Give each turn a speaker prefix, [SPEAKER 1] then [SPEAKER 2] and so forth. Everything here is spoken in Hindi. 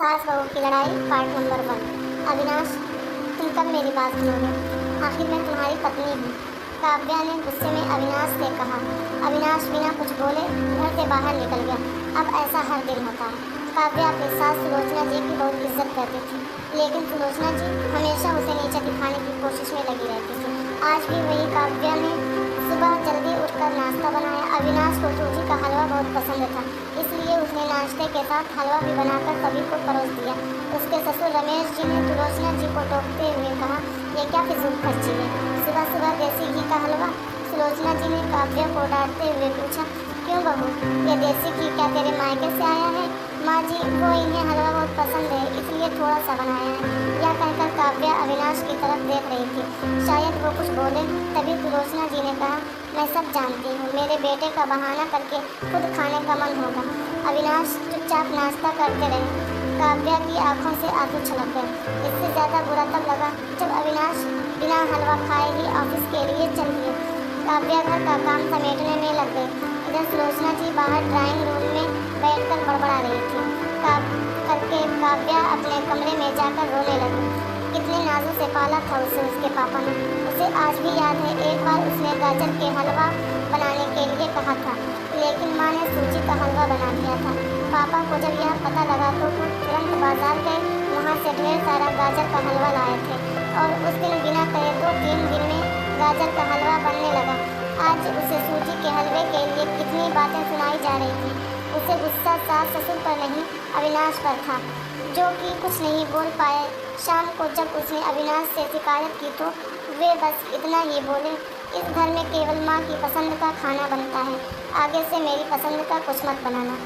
[SPEAKER 1] सास बहू की लड़ाई पार्ट नंबर 1। अविनाश, तुम कब मेरी बात सुनोगे? आखिर मैं तुम्हारी पत्नी हूँ, काव्या ने गुस्से में अविनाश से कहा। अविनाश बिना कुछ बोले घर से बाहर निकल गया। अब ऐसा हर दिन होता है। काव्या अपनी सास सुलोचना जी की बहुत इज्जत करती थी, लेकिन सुलोचना जी हमेशा उसे नीचा दिखाने की कोशिश में लगी रहती थी। आज भी वही काव्या ने सुबह जल्दी उठकर नाश्ता बनाया। अविनाश को सूजी का हलवा बहुत पसंद था, इसलिए उसने नाश्ते के साथ हलवा भी बनाकर सभी को परोस दिया। उसके ससुर रमेश जी ने सुलोचना जी को टोकते हुए कहा, ये क्या फिजूल खर्ची है, सुबह सुबह देसी घी का हलवा। सुलोचना जी ने काव्या को डांटते हुए पूछा, क्यों बहू, ये देसी घी क्या तेरे मायके से आया है? माँ जी, वो इन्हें हलवा बहुत पसंद है, इसलिए थोड़ा सा बनाया है। यह कहकर काव्या अविनाश की तरफ देख रही थी। शायद वो कुछ बोले, तभी सुलोचना जी ने कहा, मैं सब जानती हूँ, मेरे बेटे का बहाना करके खुद खाने का मन होगा। अविनाश चुपचाप नाश्ता करते रहे। काव्या की आंखों से आंसू छलक गए। इससे ज़्यादा बुरा तब लगा जब अविनाश बिना हलवा खाए ही ऑफिस के लिए चल दिए। काव्या घर का काम समेटने में लग गई। इधर सुलोचना जी बाहर ड्राइंग रूम में बैठकर बड़बड़ा रही थी। काव्या अपने कमरे में जाकर रोने लगी। कितने नाजों से पाला था उसे उसके पापा ने। उसे आज भी याद है, एक बार उसने गाजर के हलवा बनाने के लिए कहा था, लेकिन माँ ने सूजी का हलवा बना दिया था। पापा को जब यह पता लगा तो वो तुरंत बाजार गए, वहाँ से ढेर सारा गाजर का हलवा लाए थे और उस दिन बिना कहे तो 3 दिन में गाजर का हलवा बनने लगा। आज उसे सूजी के हलवे के लिए कितनी बातें सुनाई जा रही थी। उसे गुस्सा सास ससुर पर नहीं, अविनाश पर था, जो कि कुछ नहीं बोल पाए। शाम को जब उसने अविनाश से शिकायत की तो वे बस इतना ही बोले, इस घर में केवल माँ की पसंद का खाना बनता है, आगे से मेरी पसंद का कुछ मत बनाना।